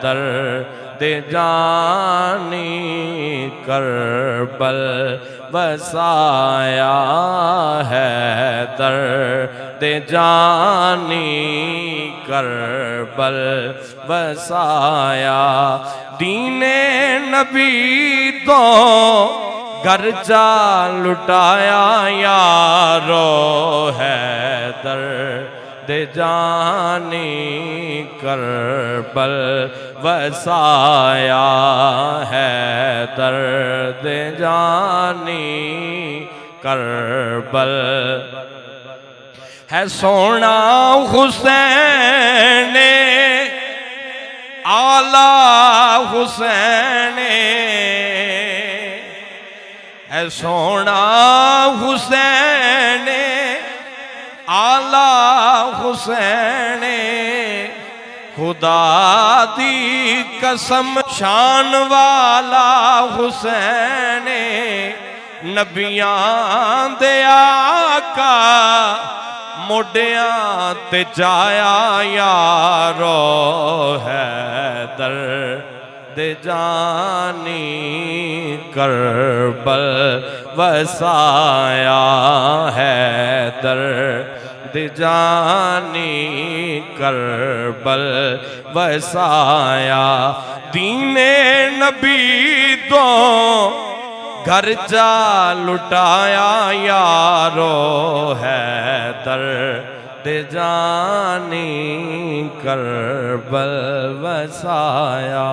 درد جانی کربل وسایا ہے، درد جانی کربل وسایا، دین نبی تو گھر جا لٹایا یارو ہے، درد جانی کربل وسایا ہے، درد جانی کربل ہے، سونا حسین اعلیٰ حسین ہے، سونا حسین اعلیٰ حسین، خدا دی قسم شان والا حسین، نبیاں دے آقا موڈیاں تے جایا یارو ہے، درد جانی کربل وسایا ہے، درد جانی کربل وسایا، دین نبی تو گھر جا لٹایا یارو ہے، درد جانی کربل وسایا۔